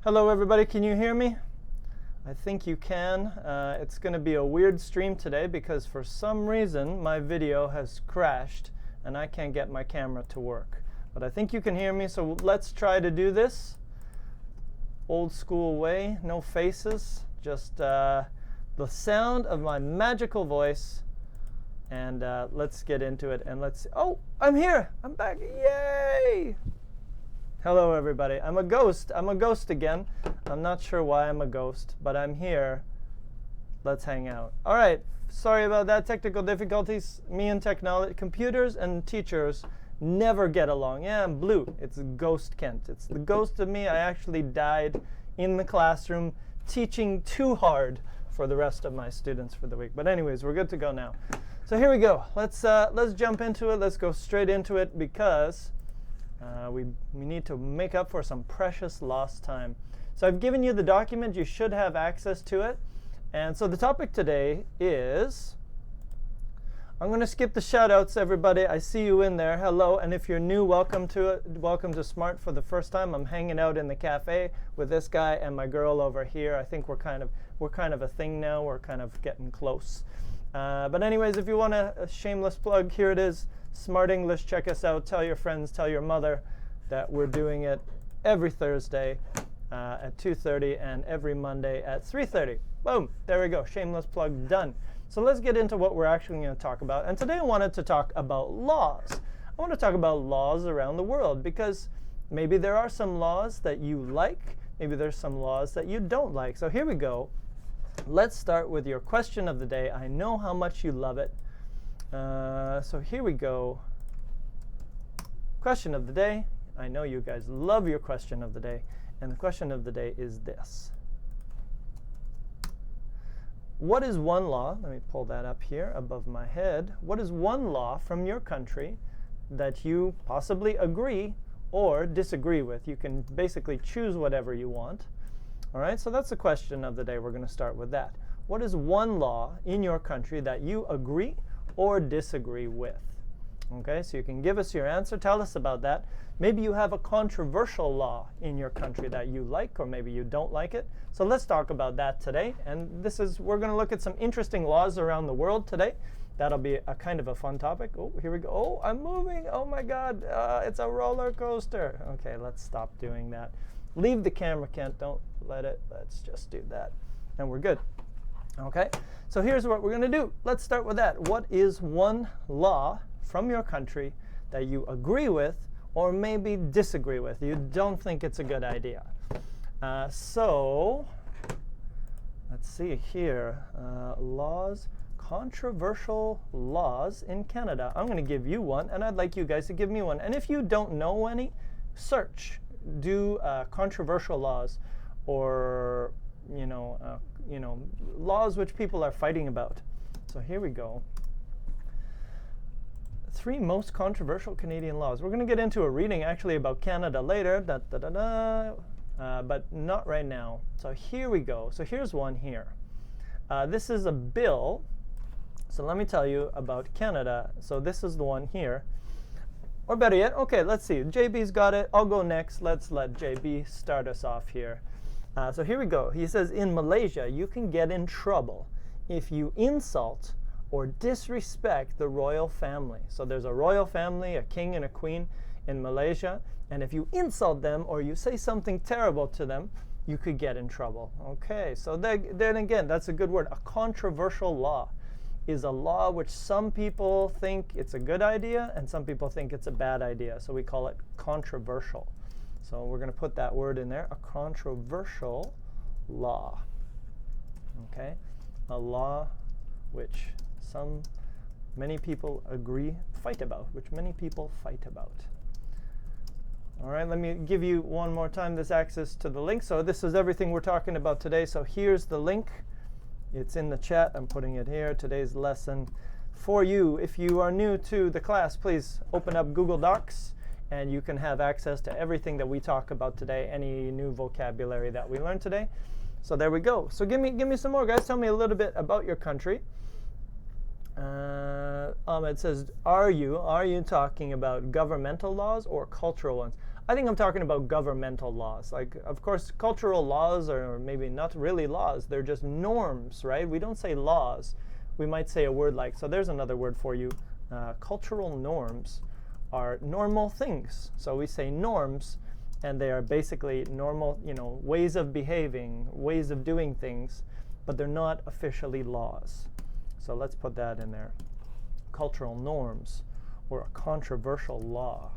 Hello everybody, can you hear me? I think you can. It's going to be a weird stream today because for some reason my video has crashed and I can't get my camera to work. But I think you can hear me, so let's try to do this. Old school way, no faces, just the sound of my magical voice. And let's get into it and let's see. Oh, I'm here! I'm back! Yay! Hello everybody. I'm a ghost. I'm a ghost again. I'm not sure why I'm a ghost, but I'm here. Let's hang out. All right. Sorry about that. Technical difficulties. Me and technology, computers and teachers never get along. Yeah, I'm blue. It's Ghost Kent. It's the ghost of me. I actually died in the classroom teaching too hard for the rest of my students for the week. But anyways, we're good to go now. So here we go. Let's jump into it. Let's go straight into it because we need to make up for some precious lost time. So I've given you the document. You should have access to it. And so the topic today is, I'm going to skip the shout-outs, everybody. I see you in there. Hello. And if you're new, welcome to it. Welcome to Smrt for the first time. I'm hanging out in the cafe with this guy and my girl over here. I think we're kind of a thing now. We're kind of getting close. But anyways, if you want a shameless plug, here it is. Smrt English, check us out. Tell your friends, tell your mother that we're doing it every Thursday at 2:30 and every Monday at 3:30. Boom, there we go. Shameless plug done. So let's get into what we're actually going to talk about. And today I wanted to talk about laws. I want to talk about laws around the world because maybe there are some laws that you like. Maybe there's some laws that you don't like. So here we go. Let's start with your question of the day. I know how much you love it. So here we go. Question of the day. I know you guys love your question of the day. And the question of the day is this. What is one law? Let me pull that up here above my head. What is one law from your country that you possibly agree or disagree with? You can basically choose whatever you want. All right, so that's the question of the day. We're going to start with that. What is one law in your country that you agree or disagree with? Okay, so you can give us your answer. Tell us about that. Maybe you have a controversial law in your country that you like, or maybe you don't like it. So let's talk about that today. And we're going to look at some interesting laws around the world today. That'll be a kind of a fun topic. Oh, here we go. Oh, I'm moving. Oh my God, it's a roller coaster. Okay, let's stop doing that. Leave the camera, Kent. Don't let it. Let's just do that. And we're good. Okay, so here's what we're going to do. Let's start with that. What is one law from your country that you agree with or maybe disagree with? You don't think it's a good idea. So let's see here. Laws, controversial laws in Canada. I'm going to give you one, and I'd like you guys to give me one. And if you don't know any, search. Do controversial laws or laws which people are fighting about. So here we go. 3 most controversial Canadian laws. We're going to get into a reading actually about Canada later, but not right now. So here we go. So here's one here. This is a bill. So let me tell you about Canada. So this is the one here. Or better yet, okay, let's see. JB's got it. I'll go next. Let's let JB start us off here. So here we go. He says, in Malaysia, you can get in trouble if you insult or disrespect the royal family. So there's a royal family, a king and a queen in Malaysia. And if you insult them or you say something terrible to them, you could get in trouble. Okay, so then again, that's a good word. A controversial law is a law which some people think it's a good idea and some people think it's a bad idea. So we call it controversial. So we're going to put that word in there, a controversial law. Okay, a law which many people fight about. All right, let me give you one more time this access to the link. So this is everything we're talking about today. So here's the link. It's in the chat. I'm putting it here. Today's lesson for you. If you are new to the class, please open up Google Docs and you can have access to everything that we talk about today, any new vocabulary that we learned today. So there we go. So give me some more, guys. Tell me a little bit about your country. Ahmed says, are you talking about governmental laws or cultural ones? I think I'm talking about governmental laws. Like, of course, cultural laws are maybe not really laws. They're just norms, right? We don't say laws. We might say a word like, so there's another word for you. Cultural norms are normal things. So we say norms, and they are basically normal, ways of behaving, ways of doing things, but they're not officially laws. So let's put that in there. Cultural norms, or a controversial law.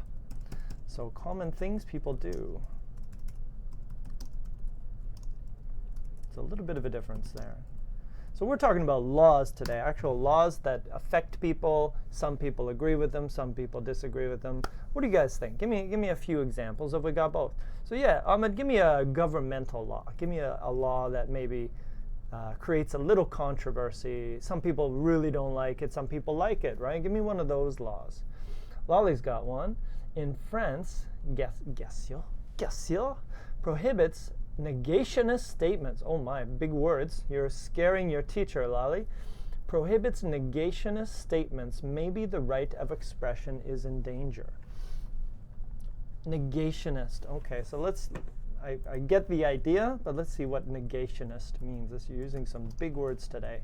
So common things people do. It's a little bit of a difference there. So we're talking about laws today, actual laws that affect people. Some people agree with them, some people disagree with them. What do you guys think? Give me a few examples if we got both. So yeah, Ahmed, give me a governmental law. Give me a law that maybe creates a little controversy. Some people really don't like it, some people like it, right? Give me one of those laws. Lolly's got one. In France, prohibits negationist statements. Oh my, big words. You're scaring your teacher, Lolly. Prohibits negationist statements. Maybe the right of expression is in danger. Negationist. Okay, so I get the idea, but let's see what negationist means. You're using some big words today.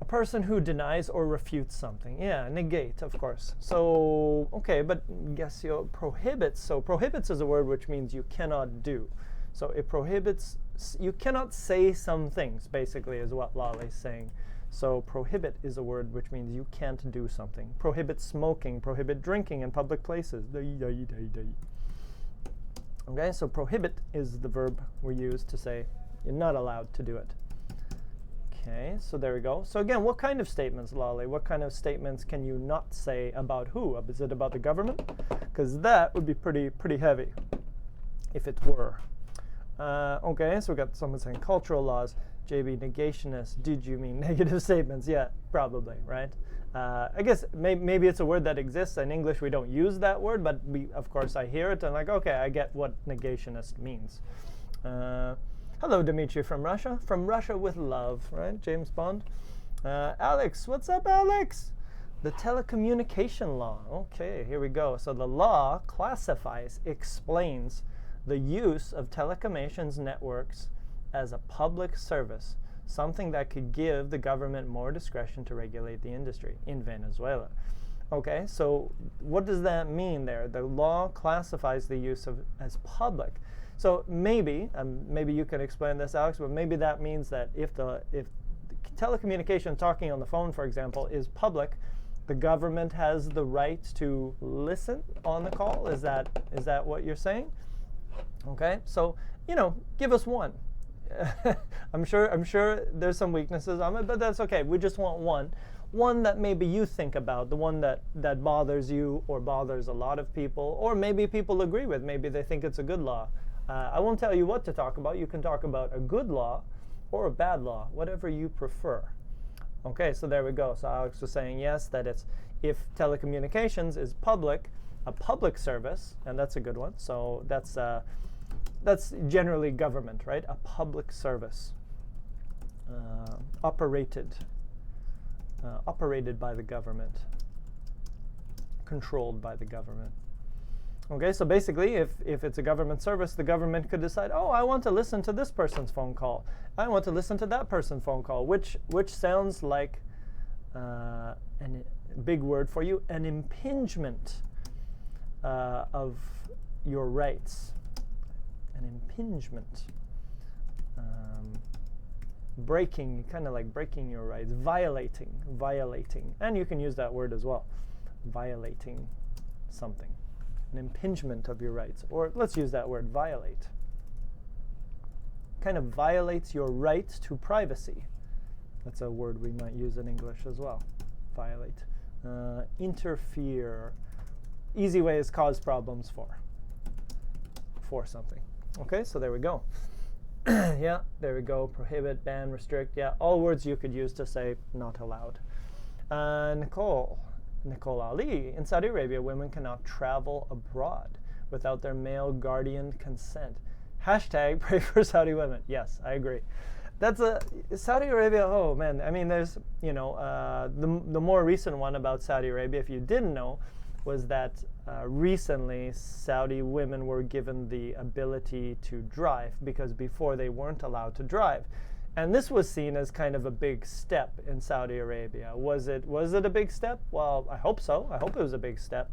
A person who denies or refutes something. Yeah, negate, of course. So, okay, but prohibits. So prohibits is a word which means you cannot do. So it prohibits, you cannot say some things, basically, is what Lale's saying. So prohibit is a word which means you can't do something. Prohibit smoking, prohibit drinking in public places. Okay, so prohibit is the verb we use to say you're not allowed to do it. Okay, so there we go. So again, what kind of statements, Lolly? What kind of statements can you not say about who? Is it about the government? Because that would be pretty heavy if it were. Okay, so we got someone saying cultural laws. JB, negationist. Did you mean negative statements? Yeah, probably, right? I guess maybe it's a word that exists. In English, we don't use that word, but of course, I hear it and like, okay, I get what negationist means. Hello, Dimitri from Russia. From Russia with love, right? James Bond. Alex, what's up, Alex? The Telecommunications Law. Okay, here we go. So the law classifies, explains the use of telecommunications networks as a public service, something that could give the government more discretion to regulate the industry in Venezuela. Okay, so what does that mean there? The law classifies the use of as public. So maybe you can explain this, Alex, but maybe that means that if telecommunication, talking on the phone, for example, is public, the government has the right to listen on the call. Is that what you're saying? Okay, so give us one. I'm sure there's some weaknesses on it, but that's okay. We just want one that maybe you think about, the one that bothers you or bothers a lot of people, or maybe people agree with. Maybe they think it's a good law. I won't tell you what to talk about. You can talk about a good law or a bad law, whatever you prefer. Okay, so there we go. So Alex was saying yes, that it's if telecommunications is public, a public service, and that's a good one. So that's generally government, right? A public service, operated by the government, controlled by the government. Okay, so basically, if it's a government service, the government could decide, oh, I want to listen to this person's phone call. I want to listen to that person's phone call, which sounds like a big word for you, an impingement of your rights. An impingement. Breaking, kind of like breaking your rights, violating. And you can use that word as well, violating something. An impingement of your rights, or let's use that word, violate. Kind of violates your right to privacy. That's a word we might use in English as well. Violate. Interfere. Easy way is cause problems for something. Okay, so there we go. Yeah, there we go. Prohibit, ban, restrict. Yeah, all words you could use to say not allowed. Nicole Ali, in Saudi Arabia, women cannot travel abroad without their male guardian consent. Hashtag pray for Saudi women. Yes, I agree. That's Saudi Arabia. Oh man, I mean, there's the more recent one about Saudi Arabia, if you didn't know, was that recently Saudi women were given the ability to drive, because before they weren't allowed to drive. And this was seen as kind of a big step in Saudi Arabia. Was it a big step? Well, I hope so. I hope it was a big step.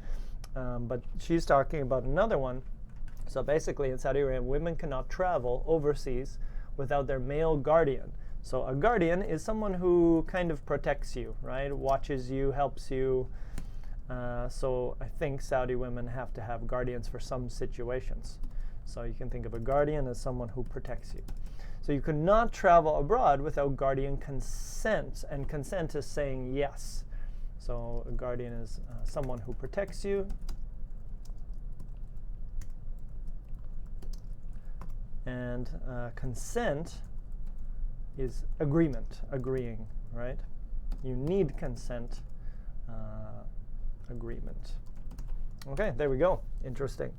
But she's talking about another one. So basically in Saudi Arabia, women cannot travel overseas without their male guardian. So a guardian is someone who kind of protects you, right? Watches you, helps you. So I think Saudi women have to have guardians for some situations. So you can think of a guardian as someone who protects you. So you cannot travel abroad without guardian consent, and consent is saying yes. So a guardian is someone who protects you. And consent is agreement, agreeing, right? You need consent, agreement. Okay, there we go. Interesting.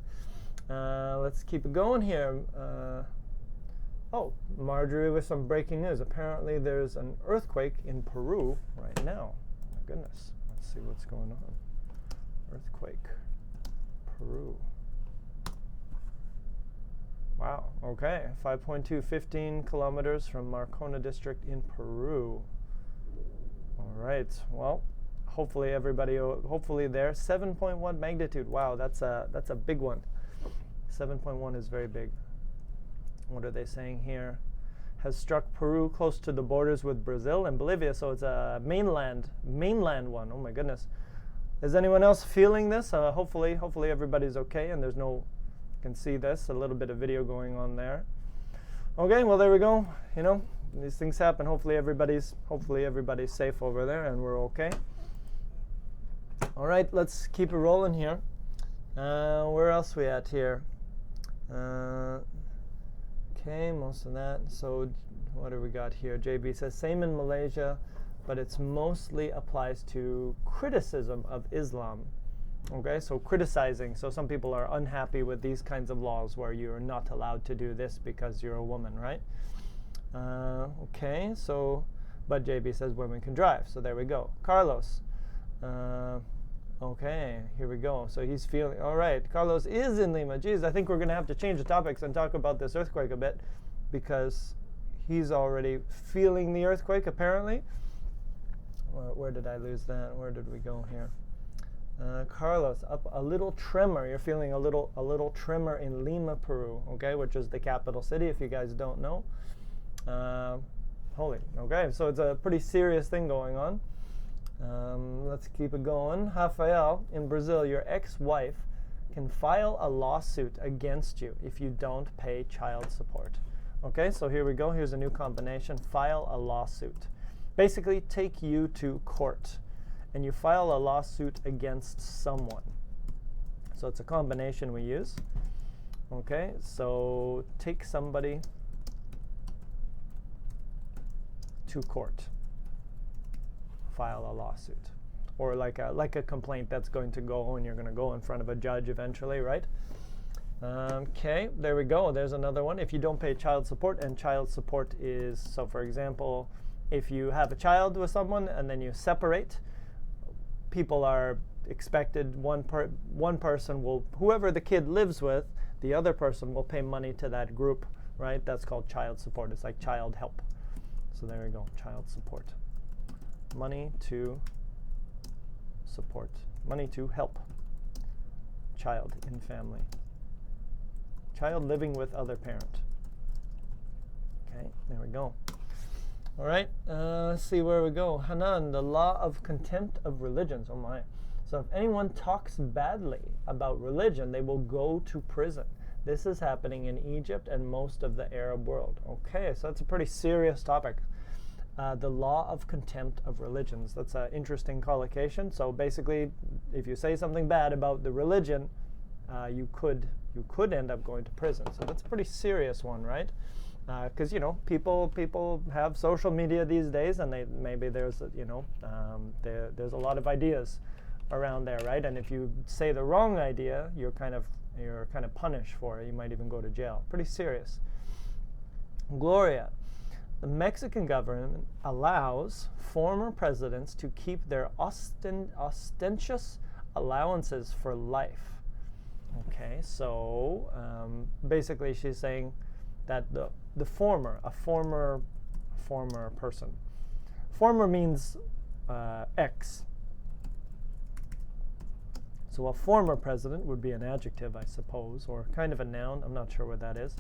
Let's keep it going here. Oh, Marjorie with some breaking news. Apparently there's an earthquake in Peru right now. My goodness. Let's see what's going on. Earthquake. Peru. Wow, okay. 5.2, 15 kilometers from Marcona district in Peru. All right, well, hopefully everybody, hopefully there. 7.1 magnitude. Wow, that's a big one. 7.1 is very big. What are they saying here? Has struck Peru close to the borders with Brazil and Bolivia, so it's a mainland one. Oh my goodness. Is anyone else feeling this? Hopefully everybody's okay, and there's no, you can see this, a little bit of video going on there. Okay, well there we go. You know, these things happen. Hopefully everybody's safe over there and we're okay. All right, let's keep it rolling here. Where else we at here? Okay, most of that. So what do we got here? JB says same in Malaysia, but it's mostly applies to criticism of Islam. Okay, so criticizing. So some people are unhappy with these kinds of laws where you're not allowed to do this because you're a woman, right? Okay, so, but JB says women can drive. So there we go. Carlos. Okay, here we go. So he's feeling, all right, Carlos is in Lima. Geez, I think we're going to have to change the topics and talk about this earthquake a bit, because he's already feeling the earthquake, apparently. Where did I lose that? Where did we go here? Carlos, up a little tremor. You're feeling a little tremor in Lima, Peru, okay, which is the capital city, if you guys don't know. Okay, so it's a pretty serious thing going on. Let's keep it going. Rafael, in Brazil, your ex-wife can file a lawsuit against you if you don't pay child support. Okay, so here we go. Here's a new combination. File a lawsuit. Basically, take you to court, and you file a lawsuit against someone. So it's a combination we use. Okay, so take somebody to court. File a lawsuit, or like a complaint that's going to go, and you're going to go in front of a judge eventually, right? Okay, there we go. There's another one. If you don't pay child support, and child support is, so for example, if you have a child with someone and then you separate, people are expected, one person will, whoever the kid lives with, the other person will pay money to that group, right? That's called child support. It's like child help. So there we go, child support. Money to support, money to help child in family, child living with other parent. Okay, there we go. All right, let's see where we go. Hanan, the law of contempt of religions. Oh my. So if anyone talks badly about religion, they will go to prison. This is happening in Egypt and most of the Arab world. Okay, so that's a pretty serious topic. The law of contempt of religions. That's an interesting collocation. So basically, if you say something bad about the religion, you could end up going to prison. So that's a pretty serious one, right? Because you know, people have social media these days, and maybe there's there's a lot of ideas around there, right? And if you say the wrong idea, you're kind of punished for it. You might even go to jail. Pretty serious. Gloria. The Mexican government allows former presidents to keep their ostentatious allowances for life. Okay, so basically she's saying that a former person. Former means X. So a former president would be an adjective, I suppose, or kind of a noun. I'm not sure what that is.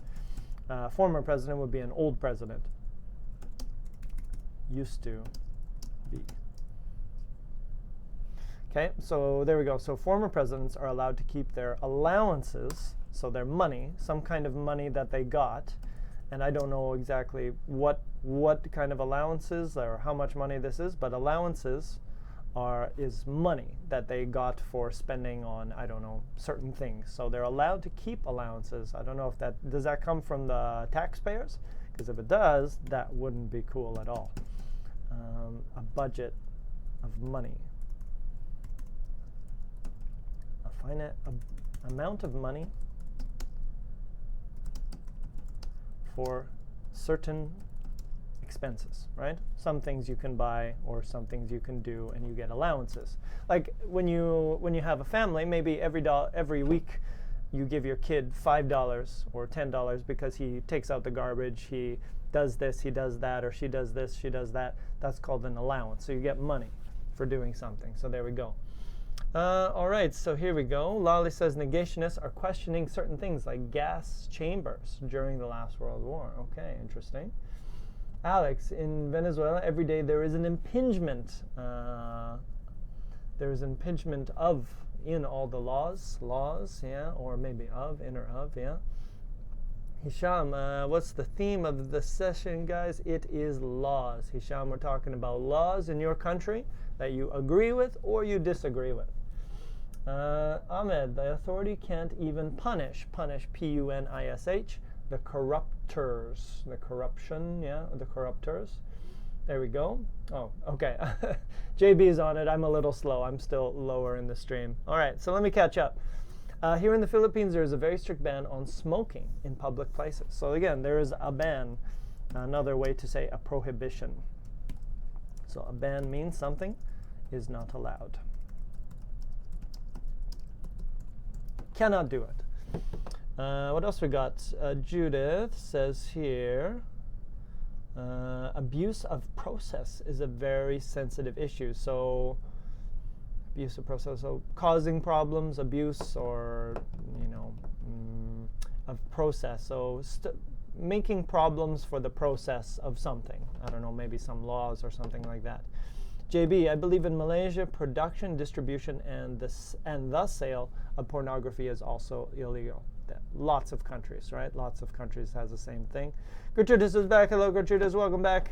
Former president would be an old president. Used to be. Okay, so there we go. So former presidents are allowed to keep their allowances, so their money, some kind of money that they got, and I don't know exactly what kind of allowances or how much money this is, but allowances is money that they got for spending on, I don't know, certain things. So they're allowed to keep allowances. I don't know if does that come from the taxpayers? Because if it does, that wouldn't be cool at all. A budget of money. Amount of money for certain expenses, right? Some things you can buy or some things you can do, and you get allowances. Like when you have a family, maybe every week you give your kid $5 or $10 because he takes out the garbage, he does this, he does that, or she does this, she does that. That's called an allowance. So you get money for doing something. So there we go. All right, so here we go. Lolly says negationists are questioning certain things like gas chambers during the last World War. Okay, interesting. Alex, in Venezuela, every day there is an impingement. There is an impingement of in all the laws, yeah, or maybe of, in or of, yeah. Hisham, what's the theme of the session, guys? It is laws. Hisham, we're talking about laws in your country that you agree with or you disagree with. Ahmed, the authority can't even punish, P-U-N-I-S-H, the corruptors, the corruption, yeah, the corruptors. There we go. Oh, okay. JB is on it. I'm a little slow. I'm still lower in the stream. All right, so let me catch up. Here in the Philippines, there is a very strict ban on smoking in public places. So again, there is a ban, another way to say a prohibition. So a ban means something is not allowed. Cannot do it. What else we got? Judith says here, abuse of process is a very sensitive issue. So abuse of process, so causing problems, abuse, or of process. So making problems for the process of something. I don't know, maybe some laws or something like that. JB, I believe in Malaysia, production, distribution, and the sale of pornography is also illegal. Lots of countries, right? Lots of countries has the same thing. Gratuitas is back. Hello, Gratuitas. Welcome back.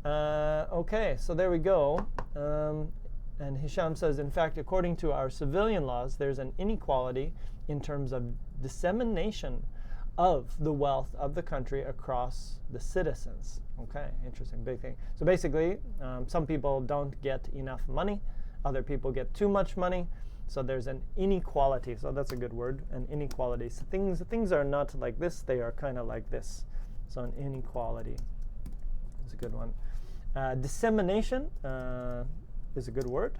Okay, so there we go. And Hisham says, in fact, according to our civilian laws, there's an inequality in terms of dissemination of the wealth of the country across the citizens. Okay, interesting, big thing. So basically, some people don't get enough money. Other people get too much money. So there's an inequality. So that's a good word, an inequality. So things are not like this. They are kind of like this. So an inequality is a good one. Dissemination is a good word.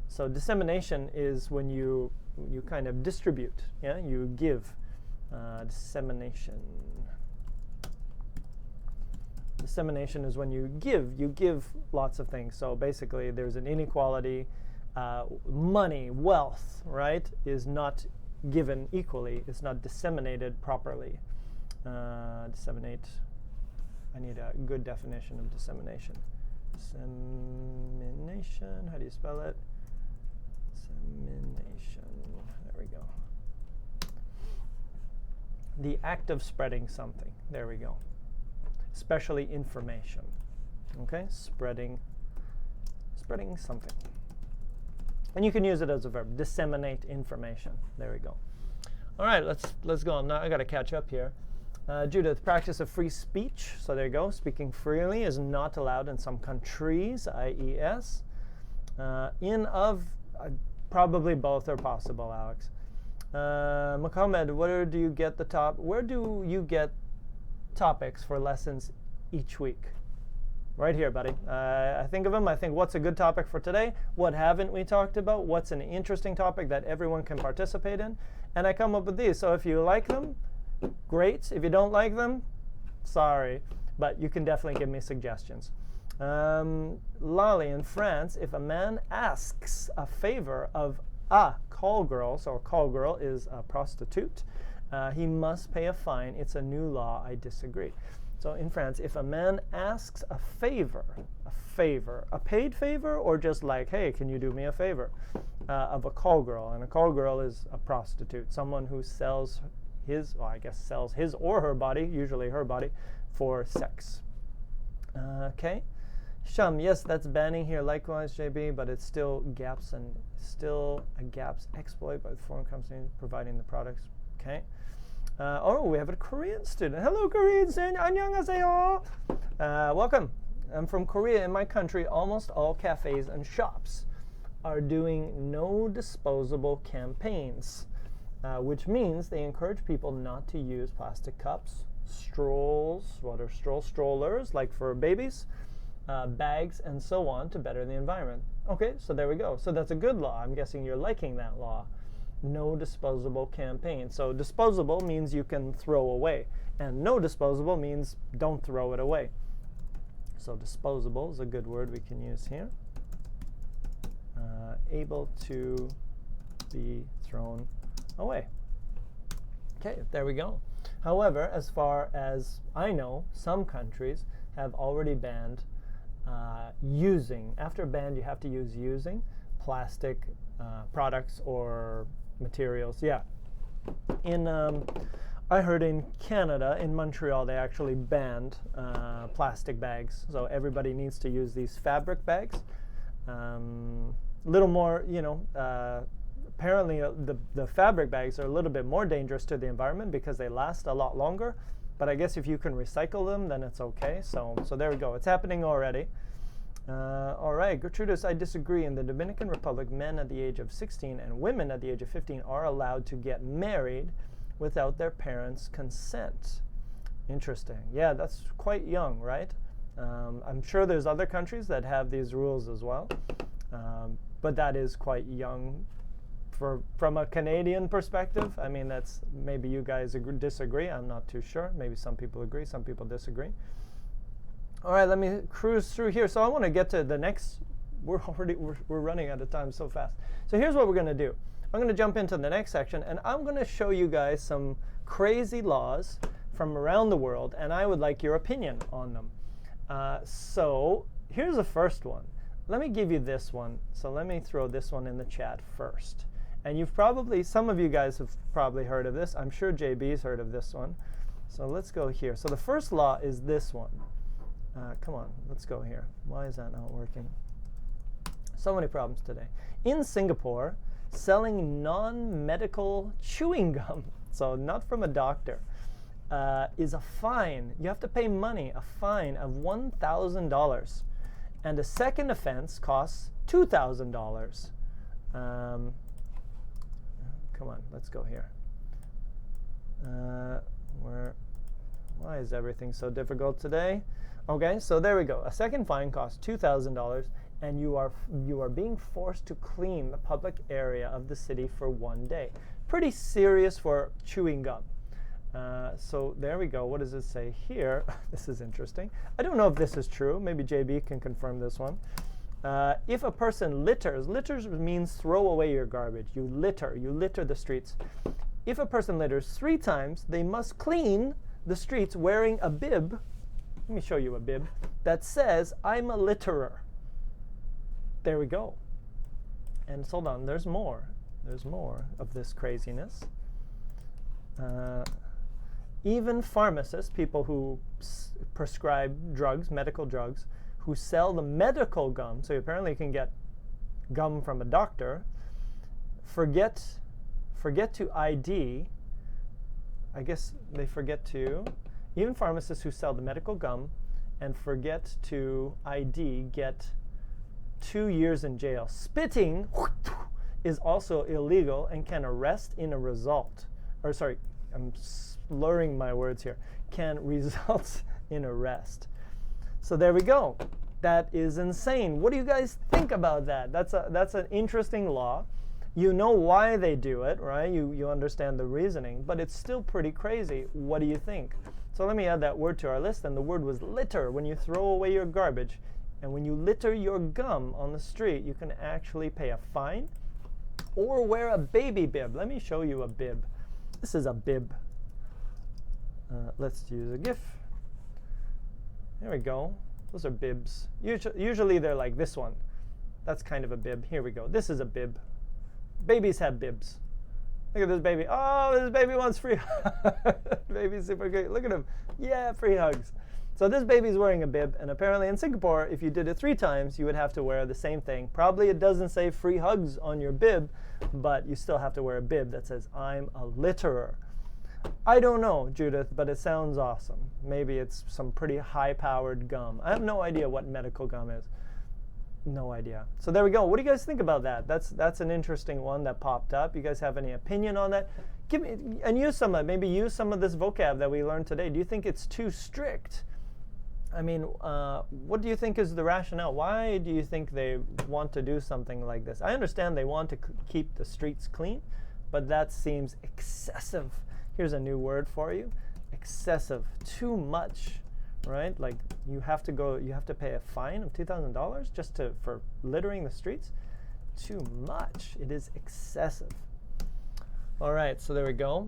So dissemination is when you kind of distribute. Yeah, you give. Dissemination. Dissemination is when you give lots of things. So basically, there's an inequality. Money, wealth, right, is not given equally. It's not disseminated properly. Disseminate. I need a good definition of dissemination. Dissemination. How do you spell it? Dissemination. There we go. The act of spreading something. There we go. Especially information. Okay, spreading something. And you can use it as a verb. Disseminate information. There we go. All right, let's go on. Now I got to catch up here. Judith, practice of free speech. So there you go. Speaking freely is not allowed in some countries. IES. Probably both are possible, Alex. Mohammed, where do you get topics for lessons each week? Right here, buddy. I think of them. I think, what's a good topic for today? What haven't we talked about? What's an interesting topic that everyone can participate in? And I come up with these. So if you like them, great. If you don't like them, sorry. But you can definitely give me suggestions. Lali, in France, if a man asks a favor of a call girl, so a call girl is a prostitute, he must pay a fine. It's a new law. I disagree. So in France, if a man asks a favor, a paid favor, or just like, hey, can you do me a favor, of a call girl, and a call girl is a prostitute, someone who sells sells his or her body, usually her body, for sex. Okay. Shum, yes, that's banning here. Likewise, JB, but it's still a gaps exploit by the foreign company providing the products. Okay. We have a Korean student. Hello, Korean student. 안녕하세요. Welcome. I'm from Korea. In my country, almost all cafes and shops are doing no disposable campaigns, which means they encourage people not to use plastic cups, strolls, strollers, like for babies, bags, and so on, to better the environment. Okay, so there we go. So that's a good law. I'm guessing you're liking that law. No disposable campaign. So disposable means you can throw away, and no disposable means don't throw it away. So disposable is a good word we can use here. Able to be thrown away. Okay, there we go. However, as far as I know, some countries have already banned using. After banned, you have to use using plastic products or materials. Yeah. I heard in Canada, in Montreal, they actually banned plastic bags. So everybody needs to use these fabric bags. Little more, apparently the fabric bags are a little bit more dangerous to the environment because they last a lot longer. But I guess if you can recycle them, then it's okay. So there we go. It's happening already. All right, Gertrudis, I disagree. In the Dominican Republic, men at the age of 16 and women at the age of 15 are allowed to get married without their parents' consent. Interesting. Yeah, that's quite young, right? I'm sure there's other countries that have these rules as well. But that is quite young from a Canadian perspective. I mean, that's, maybe you guys disagree. I'm not too sure. Maybe some people agree, some people disagree. All right, let me cruise through here. So I want to get to the next. We're running out of time so fast. So here's what we're going to do. I'm going to jump into the next section, and I'm going to show you guys some crazy laws from around the world, and I would like your opinion on them. So here's the first one. Let me give you this one. So let me throw this one in the chat first. And some of you guys have probably heard of this. I'm sure JB's heard of this one. So let's go here. So the first law is this one. Come on, let's go here. Why is that not working? So many problems today. In Singapore, selling non-medical chewing gum, so not from a doctor, is a fine. You have to pay money, a fine of $1,000. And a second offense costs $2,000. Come on, let's go here. Why is everything so difficult today? Okay, so there we go. A second fine costs $2,000, and you are being forced to clean the public area of the city for 1 day. Pretty serious for chewing gum. So there we go. What does it say here? This is interesting. I don't know if this is true. Maybe JB can confirm this one. If a person litters means throw away your garbage. You litter the streets. If a person litters 3 times, they must clean the streets wearing a bib. Let me show you a bib that says, I'm a litterer. There we go. And hold on, there's more. There's more of this craziness. Even pharmacists, people who prescribe drugs, medical drugs, who sell the medical gum, so apparently you can get gum from a doctor, forget to ID. I guess they forget to. Even pharmacists who sell the medical gum and forget to ID get 2 years in jail. Spitting is also illegal and can arrest in a result. Or sorry, I'm slurring my words here. Can result in arrest. So there we go. That is insane. What do you guys think about that? That's an interesting law. You know why they do it, right? You understand the reasoning, but it's still pretty crazy. What do you think? So let me add that word to our list, and the word was litter. When you throw away your garbage, and when you litter your gum on the street, you can actually pay a fine or wear a baby bib. Let me show you a bib. This is a bib. Let's use a GIF. There we go. Those are bibs. Usually they're like this one. That's kind of a bib. Here we go. This is a bib. Babies have bibs. Look at this baby. Oh, this baby wants free hugs. Baby's super cute. Look at him. Yeah, free hugs. So this baby's wearing a bib, and apparently in Singapore, if you did it 3 times, you would have to wear the same thing. Probably it doesn't say free hugs on your bib, but you still have to wear a bib that says, I'm a litterer. I don't know, Judith, but it sounds awesome. Maybe it's some pretty high-powered gum. I have no idea what medical gum is. No idea. So there we go. What do you guys think about that? That's an interesting one that popped up. You guys have any opinion on that? Give me and use some of maybe use some of this vocab that we learned today. Do you think it's too strict? I mean, what do you think is the rationale? Why do you think they want to do something like this? I understand they want to keep the streets clean, but that seems excessive. Here's a new word for you. Excessive. Too much. Right? Like you have to pay a fine of $2,000 just for littering the streets? Too much. It is excessive. All right, so there we go.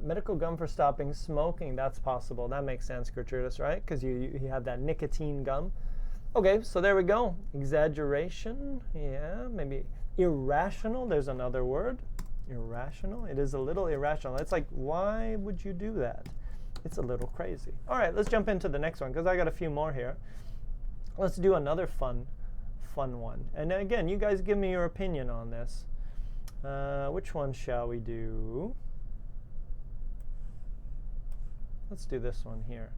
Medical gum for stopping smoking. That's possible. That makes sense, Gertrudis, right? Because you have that nicotine gum. Okay, so there we go. Exaggeration. Yeah, maybe irrational. There's another word. Irrational. It is a little irrational. It's like, why would you do that? It's a little crazy. All right, let's jump into the next one because I got a few more here. Let's do another fun one. And again, you guys give me your opinion on this. Which one shall we do? Let's do this one here.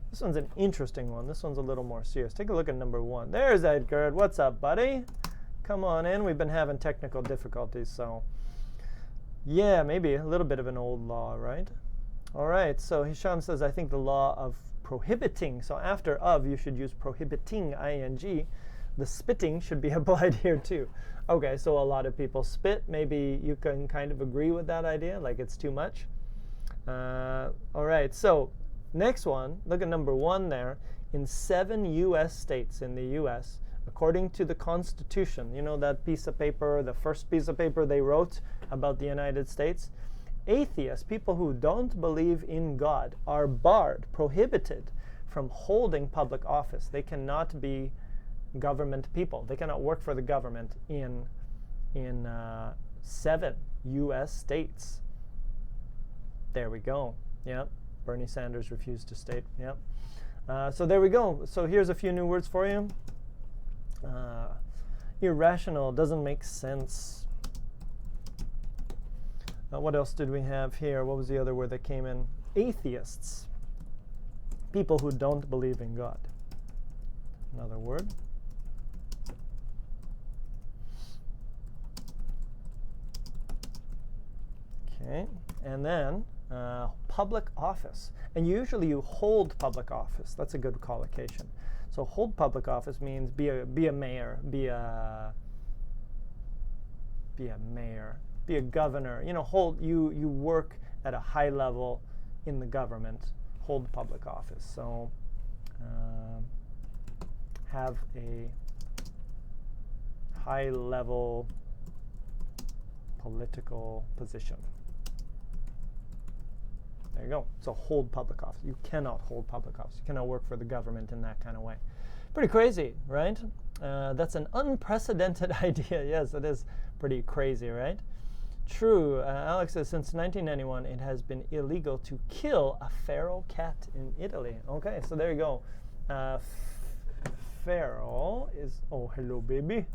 This one's an interesting one. This one's a little more serious. Take a look at number 1. There's Edgar. What's up, buddy? Come on in. We've been having technical difficulties, so yeah, maybe a little bit of an old law, right? All right, so Hisham says, I think the law of prohibiting. So after of, you should use prohibiting, ing. The spitting should be applied here too. Okay, so a lot of people spit. Maybe you can kind of agree with that idea, like it's too much. All right, so next one, look at number 1 there. In 7 U.S. states in the U.S., according to the Constitution, you know that piece of paper, the first piece of paper they wrote about the United States? Atheists, people who don't believe in God, are barred, prohibited from holding public office. They cannot be government people. They cannot work for the government in 7 U.S. states. There we go. Yep. Bernie Sanders refused to state. Yep. So there we go. So here's a few new words for you. Irrational, doesn't make sense. What else did we have here? What was the other word that came in? Atheists. People who don't believe in God. Another word. Okay, and then public office. And usually you hold public office. That's a good collocation. So hold public office means be a mayor, be a mayor, be a governor. You know, you work at a high level in the government. Hold public office. So have a high level political position. There you go. So hold public office. You cannot hold public office. You cannot work for the government in that kind of way. Pretty crazy, right? That's an unprecedented idea. Yes, it is pretty crazy, right? True. Alex says, since 1991, it has been illegal to kill a feral cat in Italy. Okay, so there you go. Feral is, oh, hello, baby.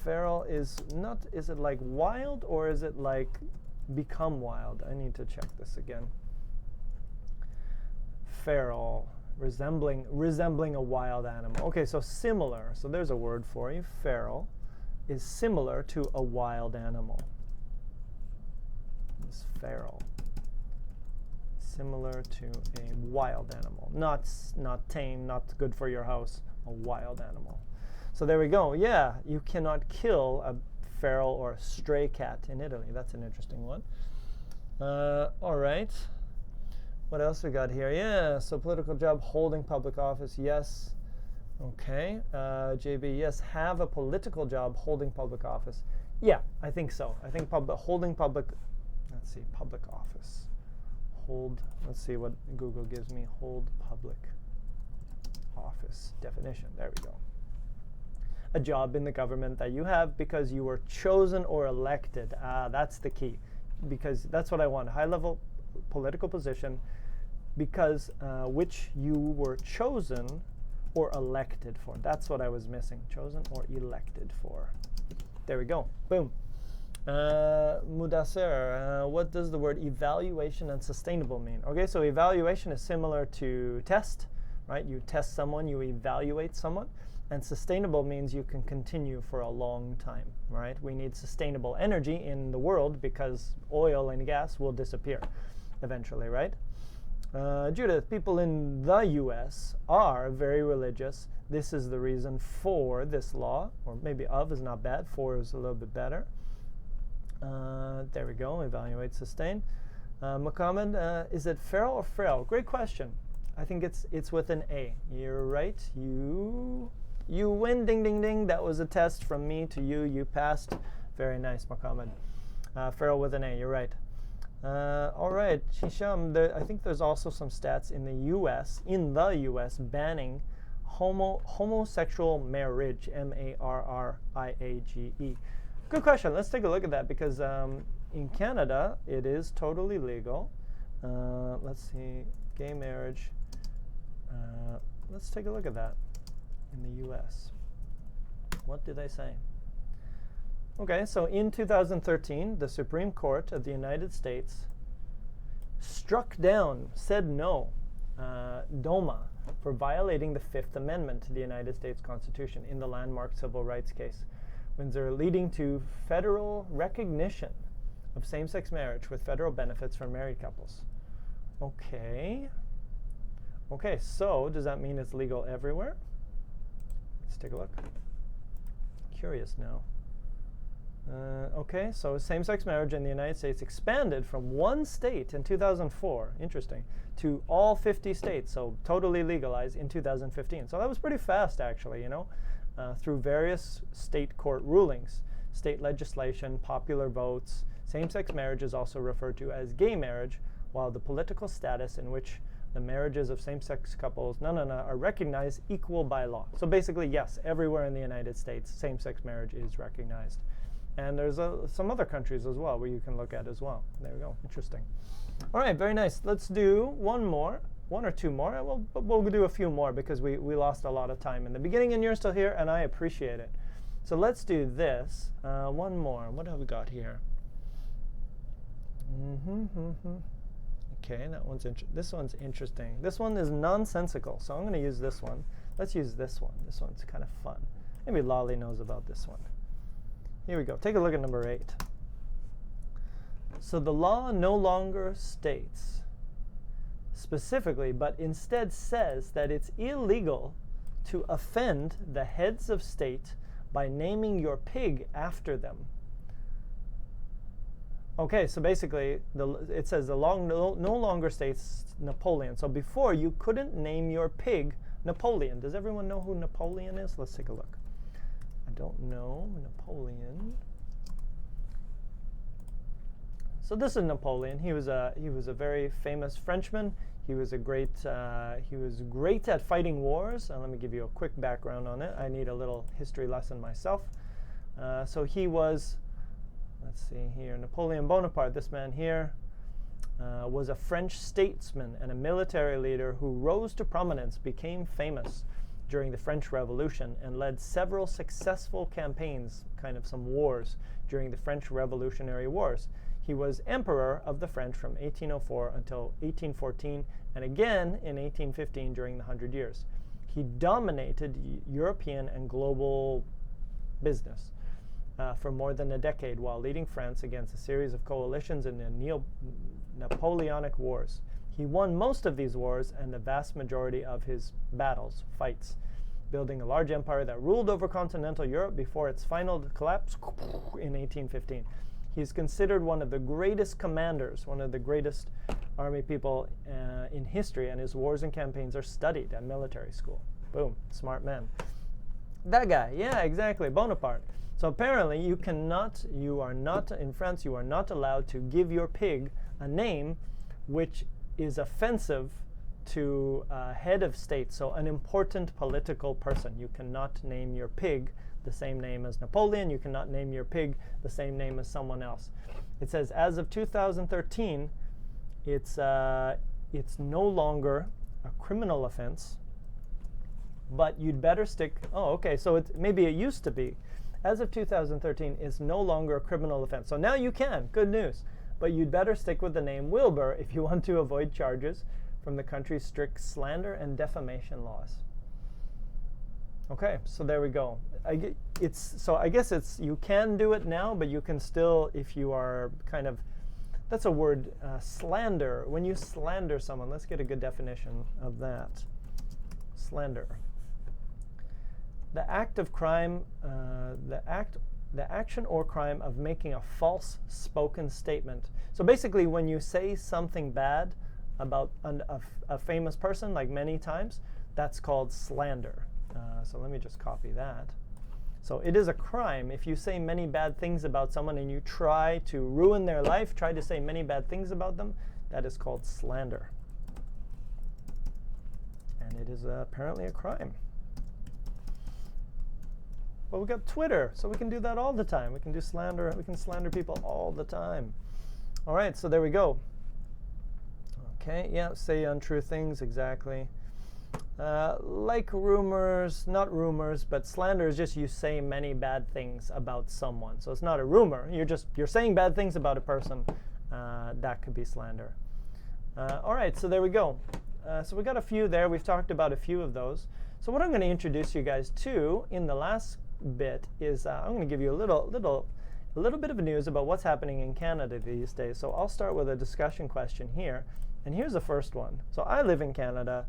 Feral is not, is it like wild or is it like become wild? I need to check this again. Feral, resembling a wild animal. Okay, so similar. So there's a word for you. Feral is similar to a wild animal. It's feral. similar to a wild animal. Not tame, not good for your house, a wild animal. So there we go. Yeah, you cannot kill a feral or a stray cat in Italy. That's an interesting one. All right. What else we got here? Yeah, so political job, holding public office, yes. Okay. JB, yes, have a political job, holding public office. Yeah, I think so. I think holding public, let's see, public office. Hold, let's see what Google gives me. Hold public office definition. There we go. A job in the government that you have because you were chosen or elected. That's the key, because that's what I want. High-level political position because which you were chosen or elected for. That's what I was missing. Chosen or elected for. There we go. Boom. Mudassir, what does the word evaluation and sustainable mean? Okay, so evaluation is similar to test, right? You test someone, you evaluate someone. And sustainable means you can continue for a long time, right? We need sustainable energy in the world because oil and gas will disappear eventually, right? Judith, people in the US are very religious. This is the reason for this law, or maybe of is not bad, for is a little bit better. There we go, evaluate, sustain. Mohammed, is it feral or frail? Great question. I think it's with an A. You're right, you win, ding, ding, ding. That was a test from me to you. You passed. Very nice, Mohammed. Feral with an A, you're right. All right, Shisham, I think there's also some stats in the U.S., banning homosexual marriage, M-A-R-R-I-A-G-E. Good question. Let's take a look at that because in Canada, it is totally legal. Let's see, gay marriage. Let's take a look at that in the U.S. What do they say? Okay, so in 2013, the Supreme Court of the United States struck down, said no, DOMA, for violating the Fifth Amendment to the United States Constitution in the landmark civil rights case, Windsor, leading to federal recognition of same-sex marriage with federal benefits for married couples. Okay. Okay, so does that mean it's legal everywhere? Let's take a look. Curious now. Okay, so same-sex marriage in the United States expanded from one state in 2004, interesting, to all 50 states, so totally legalized in 2015. So that was pretty fast, actually, you know, through various state court rulings, state legislation, popular votes. Same-sex marriage is also referred to as gay marriage, while the political status in which the marriages of same-sex couples, are recognized equal by law. So basically, yes, everywhere in the United States, same-sex marriage is recognized. And there's some other countries as well where you can look at as well. There we go. Interesting. All right, very nice. Let's do one or two more. We'll do a few more because we lost a lot of time in the beginning, and you're still here, and I appreciate it. So let's do this. One more. What have we got here? Okay, this one's interesting. This one is nonsensical, so I'm going to use this one. Let's use this one. This one's kind of fun. Maybe Lolly knows about this one. Here we go. Take a look at number 8. So the law no longer states specifically, but instead says that it's illegal to offend the heads of state by naming your pig after them. Okay, so basically, it says the law no longer states Napoleon. So before, you couldn't name your pig Napoleon. Does everyone know who Napoleon is? Let's take a look. I don't know Napoleon. So this is Napoleon. He was a very famous Frenchman. He was great at fighting wars. Let me give you a quick background on it. I need a little history lesson myself. So he was, let's see here, Napoleon Bonaparte. This man here was a French statesman and a military leader who rose to prominence, became famous during the French Revolution, and led several successful campaigns, kind of some wars, during the French Revolutionary Wars. He was emperor of the French from 1804 until 1814, and again in 1815 during the 100 Years. He dominated European and global business for more than a decade while leading France against a series of coalitions in the Napoleonic Wars. He won most of these wars and the vast majority of his battles, fights, building a large empire that ruled over continental Europe before its final collapse in 1815. He's considered one of the greatest commanders, one of the greatest army people in history, and his wars and campaigns are studied at military school. Boom, smart man. That guy, yeah, exactly, Bonaparte. So apparently you are not, in France, you are not allowed to give your pig a name which is offensive to a head of state, so an important political person. You cannot name your pig the same name as Napoleon. You cannot name your pig the same name as someone else. It says as of 2013, it's no longer a criminal offense, but you'd better stick, so maybe it used to be. As of 2013, it's no longer a criminal offense. So now you can, good news. But you'd better stick with the name Wilbur if you want to avoid charges from the country's strict slander and defamation laws. Okay, so there we go. I guess you can do it now, but you can still, if you are kind of, that's a word, slander. When you slander someone, let's get a good definition of that. Slander. The act of crime, the action or crime of making a false spoken statement. So basically, when you say something bad about a famous person, like many times, that's called slander. So let me just copy that. So it is a crime if you say many bad things about someone and you try to ruin their life, try to say many bad things about them, that is called slander. And it is apparently a crime. But we got Twitter, so we can do that all the time. We can do slander. We can slander people all the time. All right, so there we go. Okay, yeah, say untrue things, exactly. Like rumors, not rumors, but slander is just you say many bad things about someone. So it's not a rumor. You're saying bad things about a person. That could be slander. All right, so there we go. So we got a few there. We've talked about a few of those. So what I'm going to introduce you guys to in the last bit is I'm going to give you a little bit of news about what's happening in Canada these days. So I'll start with a discussion question here, and here's the first one. So I live in Canada,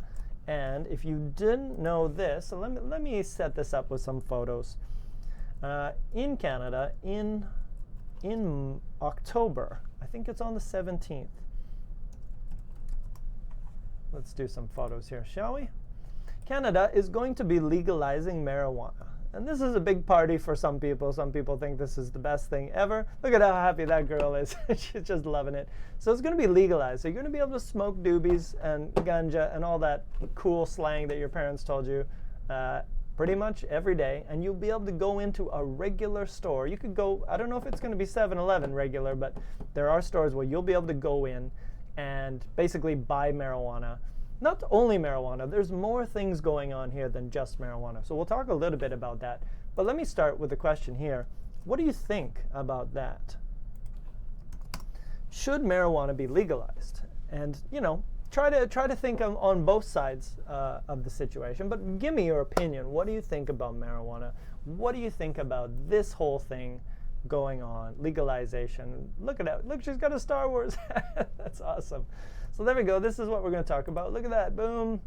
and if you didn't know this, so let me set this up with some photos. In Canada, in October, I think it's on the 17th. Let's do some photos here, shall we? Canada is going to be legalizing marijuana. And this is a big party for some people. Some people think this is the best thing ever. Look at how happy that girl is. She's just loving it. So it's going to be legalized. So you're going to be able to smoke doobies and ganja and all that cool slang that your parents told you pretty much every day. And you'll be able to go into a regular store. You could go, I don't know if it's going to be 7-Eleven regular, but there are stores where you'll be able to go in and basically buy marijuana. Not only marijuana, there's more things going on here than just marijuana. So we'll talk a little bit about that. But let me start with the question here. What do you think about that? Should marijuana be legalized? And, try to think on both sides of the situation. But give me your opinion. What do you think about marijuana? What do you think about this whole thing going on, legalization? Look at that. Look, she's got a Star Wars hat. That's awesome. So there we go. This is what we're going to talk about. Look at that. Boom.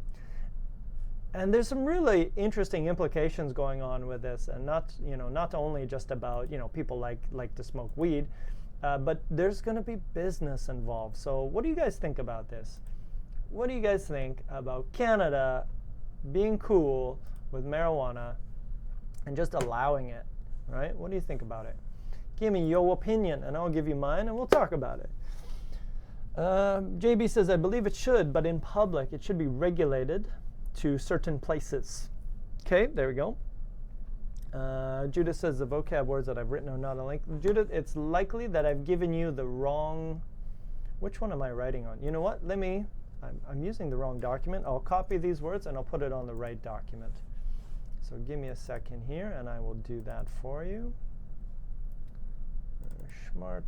And there's some really interesting implications going on with this, and not only just about people like to smoke weed, but there's going to be business involved. So what do you guys think about this? What do you guys think about Canada being cool with marijuana and just allowing it? Right? What do you think about it? Give me your opinion, and I'll give you mine, and we'll talk about it. JB says, I believe it should, but in public, it should be regulated to certain places. Okay, there we go. Judith says, the vocab words that I've written are not a link. Judith, it's likely that I've given you the wrong, which one am I writing on? You know what, I'm using the wrong document. I'll copy these words and I'll put it on the right document. So give me a second here and I will do that for you. Smrt.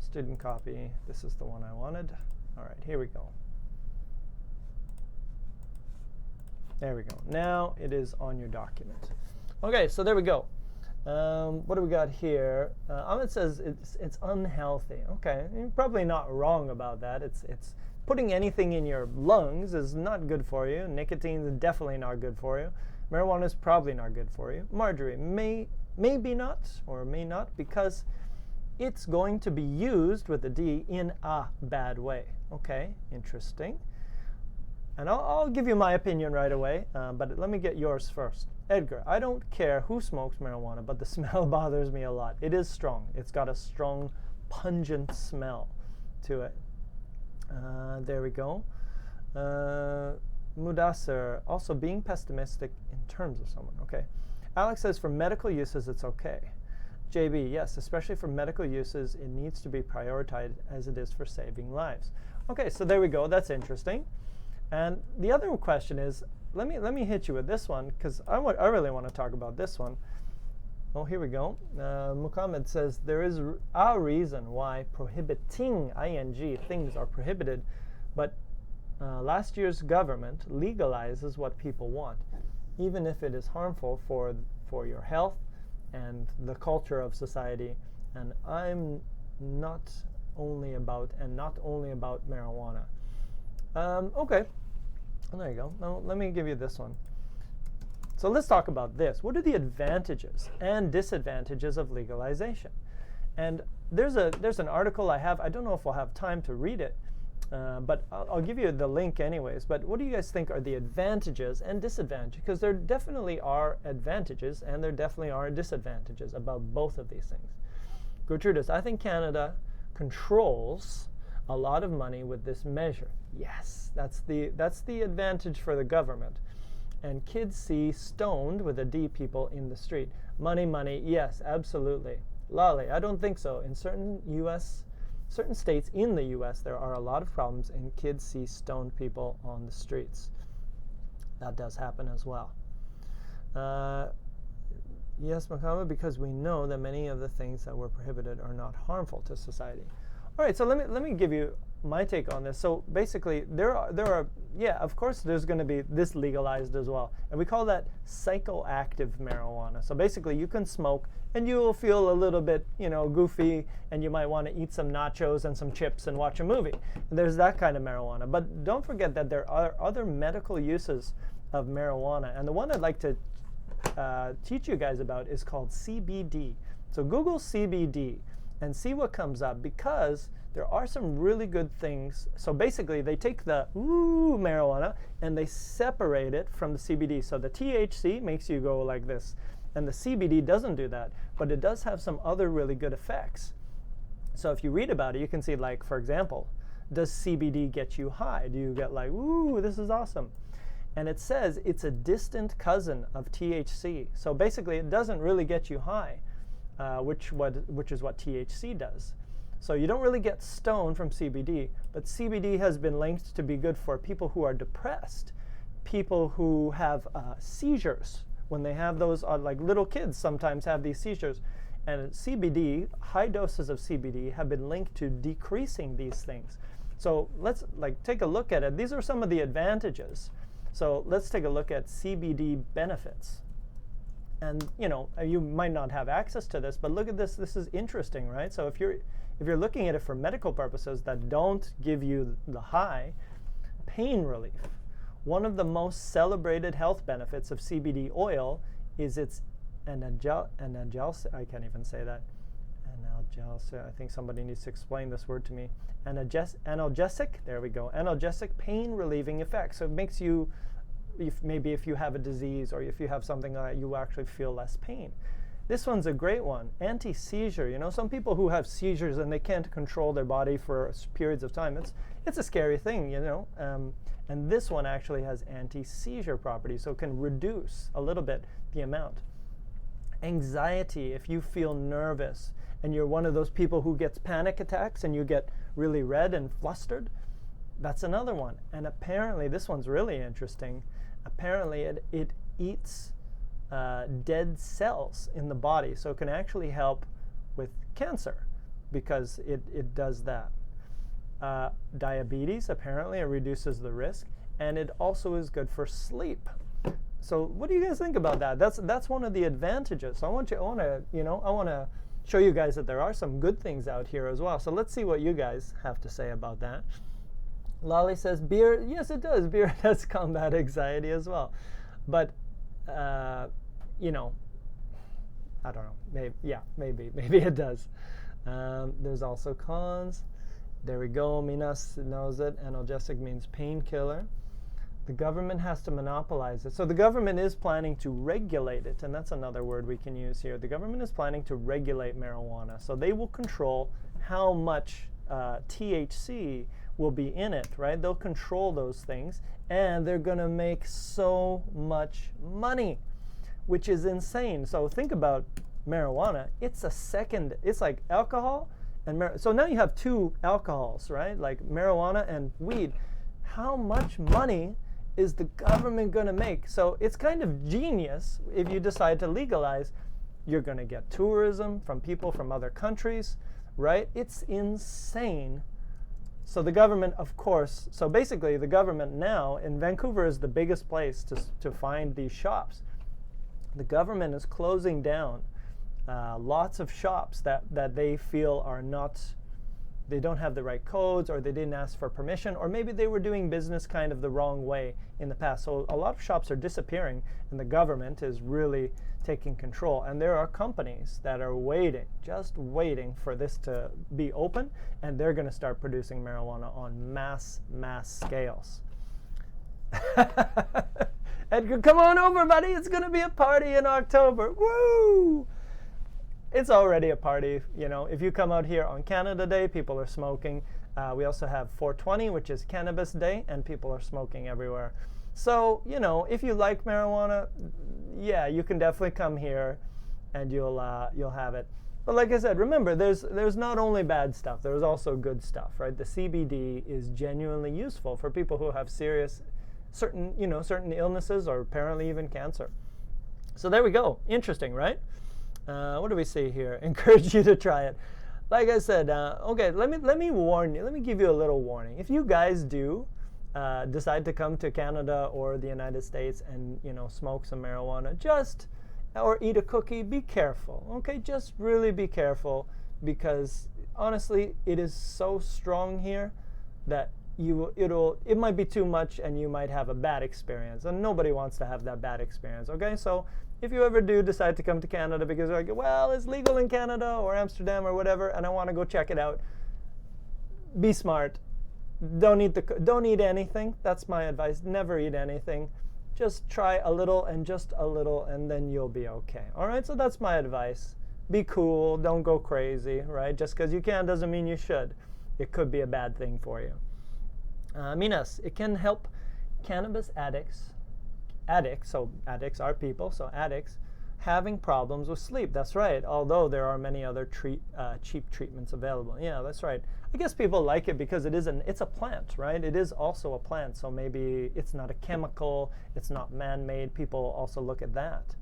Student copy. This is the one I wanted. All right, here we go. There we go. Now it is on your document. Okay, so there we go. What do we got here? Ahmed says it's unhealthy. Okay, you're probably not wrong about that. It's putting anything in your lungs is not good for you. Nicotine is definitely not good for you. Marijuana is probably not good for you. Marjorie, maybe not or may not, because it's going to be used with the D in a bad way. Okay, interesting. And I'll give you my opinion right away, but let me get yours first. Edgar, I don't care who smokes marijuana, but the smell bothers me a lot. It is strong. It's got a strong, pungent smell to it. There we go. Mudassar, also being pessimistic in terms of someone. Okay. Alex says for medical uses, it's okay. JB, yes, especially for medical uses, it needs to be prioritized as it is for saving lives. Okay, so there we go. That's interesting. And the other question is, let me hit you with this one, because I really want to talk about this one. Oh, here we go. Muhammad says there is a reason why prohibiting ing things are prohibited, but last year's government legalizes what people want, even if it is harmful for your health and the culture of society. And I'm not only about marijuana. Okay, well, there you go. Now let me give you this one. So let's talk about this. What are the advantages and disadvantages of legalization? And there's an article I have. I don't know if we'll have time to read it, but I'll give you the link anyways. But what do you guys think are the advantages and disadvantages? Because there definitely are advantages and there definitely are disadvantages about both of these things. Gratuitas, I think Canada controls a lot of money with this measure. Yes, that's the advantage for the government. And kids see stoned with a D people in the street. Money, yes, absolutely. Lolly, I don't think so. In certain states in the US, there are a lot of problems and kids see stoned people on the streets. That does happen as well. Yes, Muhammad, because we know that many of the things that were prohibited are not harmful to society. All right, so let me give you my take on this. So basically, there are of course there's going to be this legalized as well, and we call that psychoactive marijuana. So basically, you can smoke and you will feel a little bit, goofy, and you might want to eat some nachos and some chips and watch a movie. And there's that kind of marijuana. But don't forget that there are other medical uses of marijuana, and the one I'd like to teach you guys about is called CBD. So Google CBD and see what comes up, because there are some really good things. So basically, they take the marijuana and they separate it from the CBD. So the THC makes you go like this, and the CBD doesn't do that, but it does have some other really good effects. So if you read about it, you can see, like, for example, does CBD get you high? Do you get like, ooh, this is awesome? And it says it's a distant cousin of THC. So basically, it doesn't really get you high. Which is what THC does. So you don't really get stoned from CBD, but CBD has been linked to be good for people who are depressed, people who have seizures. When they have those, like little kids sometimes have these seizures. And CBD, high doses of CBD have been linked to decreasing these things. So let's take a look at it. These are some of the advantages. So let's take a look at CBD benefits. And you might not have access to this, but look at this. This is interesting, right? So if you're looking at it for medical purposes that don't give you the high, pain relief. One of the most celebrated health benefits of CBD oil is its analgesic. I can't even say that. Analgesic. I think somebody needs to explain this word to me. Analgesic. There we go. Analgesic pain relieving effect. So it makes you, if you have a disease or if you have something like that, you actually feel less pain. This one's a great one. Anti-seizure. Some people who have seizures and they can't control their body for periods of time. It's a scary thing, and this one actually has anti-seizure properties, so it can reduce a little bit the amount. Anxiety, if you feel nervous and you're one of those people who gets panic attacks and you get really red and flustered, that's another one. And apparently, this one's really interesting. Apparently, it eats dead cells in the body, so it can actually help with cancer because it does that. Diabetes, apparently, it reduces the risk, and it also is good for sleep. So what do you guys think about that? That's one of the advantages. So I want to show you guys that there are some good things out here as well. So let's see what you guys have to say about that. Lolly says beer. Yes, it does. Beer does combat anxiety as well. But you know, I don't know. Maybe it does. There's also cons. There we go. Minas knows it. Analgesic means painkiller. The government has to monopolize it. So the government is planning to regulate it, and that's another word we can use here. The government is planning to regulate marijuana. So they will control how much THC will be in it, right? They'll control those things, and they're going to make so much money, which is insane. So think about marijuana. It's like alcohol and so now you have two alcohols, right? Like marijuana and weed. How much money is the government going to make? So it's kind of genius if you decide to legalize. You're going to get tourism from people from other countries, right? It's insane. So the government, of course, so basically the government now, in Vancouver is the biggest place to find these shops. The government is closing down lots of shops that they feel are not, they don't have the right codes, or they didn't ask for permission, or maybe they were doing business kind of the wrong way in the past. So a lot of shops are disappearing, and the government is really taking control. And there are companies that are just waiting for this to be open, and they're going to start producing marijuana on mass scales. Edgar, come on over, buddy. It's going to be a party in October. Woo! It's already a party, you know. If you come out here on Canada Day, people are smoking. We also have 420, which is Cannabis Day, and people are smoking everywhere. So, you know, if you like marijuana, yeah, you can definitely come here, and you'll have it. But like I said, remember, there's not only bad stuff. There's also good stuff, right? The CBD is genuinely useful for people who have certain illnesses, or apparently even cancer. So there we go. Interesting, right? What do we see here? Encourage you to try it. Like I said, okay, let me warn you. Let me give you a little warning. If you guys do decide to come to Canada or the United States and, you know, smoke some marijuana, or eat a cookie, be careful. Okay, just really be careful, because honestly, it is so strong here that it might be too much, and you might have a bad experience, and nobody wants to have that bad experience. Okay, so if you ever do decide to come to Canada because you're like, well, it's legal in Canada or Amsterdam or whatever, and I want to go check it out, be smart. Don't eat anything. That's my advice. Never eat anything. Just try a little, and then you'll be okay. All right, so that's my advice. Be cool. Don't go crazy, right? Just because you can doesn't mean you should. It could be a bad thing for you. Minas, it can help cannabis addicts, so addicts are people, so addicts having problems with sleep. That's right, although there are many other cheap treatments available. Yeah, that's right. I guess people like it because it's a plant, right? It is also a plant, so maybe it's not a chemical, it's not man-made. People also look at that.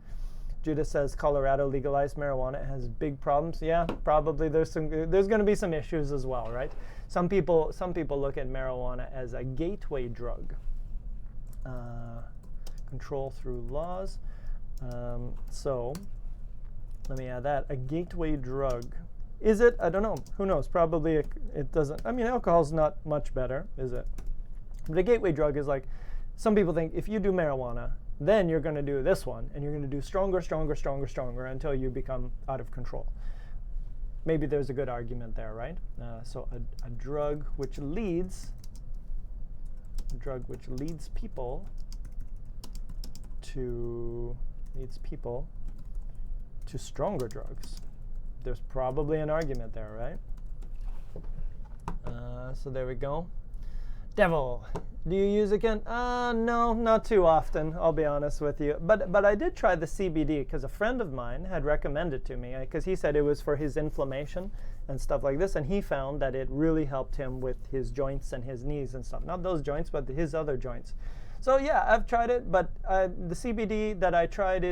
Judith says Colorado legalized marijuana. It has big problems. Yeah, probably there's going to be some issues as well, right? Some people look at marijuana as a gateway drug. Control through laws. So let me add that. A gateway drug. Is it? I don't know. Who knows? Probably it doesn't. I mean, alcohol's not much better, is it? But a gateway drug is like, some people think if you do marijuana, then you're going to do this one, and you're going to do stronger until you become out of control. Maybe there's a good argument there, right? So a drug which leads people to stronger drugs. There's probably an argument there, right? So there we go. Devil, do you use it again? No, not too often, I'll be honest with you. But I did try the CBD because a friend of mine had recommended to me, because he said it was for his inflammation and stuff like this, and he found that it really helped him with his joints and his knees and stuff. Not those joints, but his other joints. So yeah, I've tried it, but the CBD that I tried,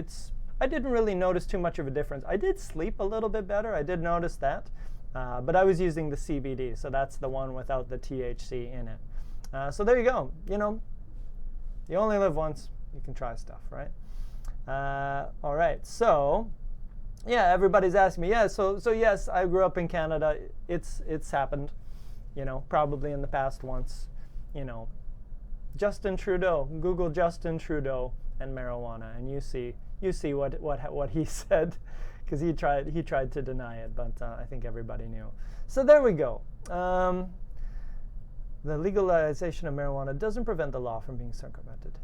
I didn't really notice too much of a difference. I did sleep a little bit better, I did notice that, but I was using the CBD, so that's the one without the THC in it. So there you go. You know, you only live once. You can try stuff, right? All right, so yeah, everybody's asking me, yeah, so yes, I grew up in Canada. It's happened, you know, probably in the past once, you know. Justin Trudeau, Google Justin Trudeau and marijuana, and you see what he said, because he tried to deny it, but I think everybody knew. So there we go. The legalization of marijuana doesn't prevent the law from being circumvented.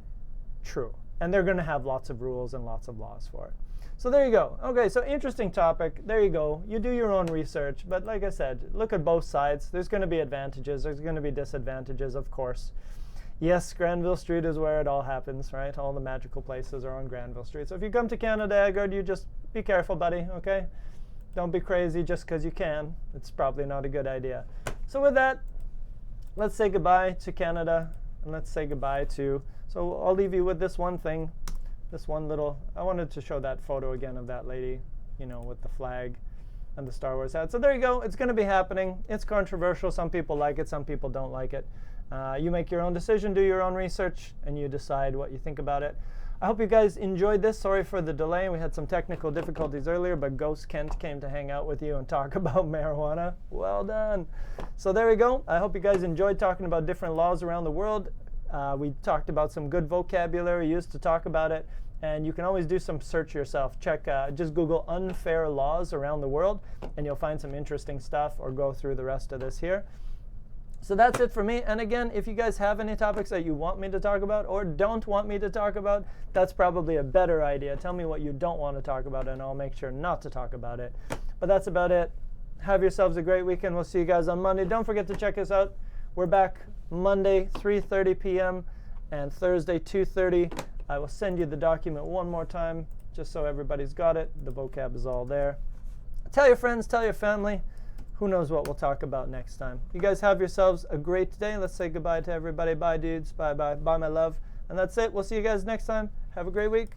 True. And they're going to have lots of rules and lots of laws for it. So there you go. Okay, so interesting topic. There you go. You do your own research. But like I said, look at both sides. There's going to be advantages. There's going to be disadvantages, of course. Yes, Granville Street is where it all happens, right? All the magical places are on Granville Street. So if you come to Canada, Edgar, you just be careful, buddy, okay? Don't be crazy just because you can. It's probably not a good idea. So with that, let's say goodbye to Canada. And let's say goodbye to... So I'll leave you with this one thing. This one little... I wanted to show that photo again of that lady, you know, with the flag and the Star Wars hat. So there you go. It's going to be happening. It's controversial. Some people like it. Some people don't like it. You make your own decision, do your own research, and you decide what you think about it. I hope you guys enjoyed this. Sorry for the delay. We had some technical difficulties earlier, but Ghost Kent came to hang out with you and talk about marijuana. Well done. So there we go. I hope you guys enjoyed talking about different laws around the world. We talked about some good vocabulary used to talk about it. And you can always do some search yourself. Check, just Google unfair laws around the world, and you'll find some interesting stuff, or go through the rest of this here. So that's it for me. And again, if you guys have any topics that you want me to talk about or don't want me to talk about, that's probably a better idea. Tell me what you don't want to talk about, and I'll make sure not to talk about it. But that's about it. Have yourselves a great weekend. We'll see you guys on Monday. Don't forget to check us out. We're back Monday, 3:30 p.m. and Thursday, 2:30. I will send you the document one more time, just so everybody's got it. The vocab is all there. Tell your friends, tell your family. Who knows what we'll talk about next time. You guys have yourselves a great day. Let's say goodbye to everybody. Bye, dudes. Bye, bye. Bye, my love. And that's it. We'll see you guys next time. Have a great week.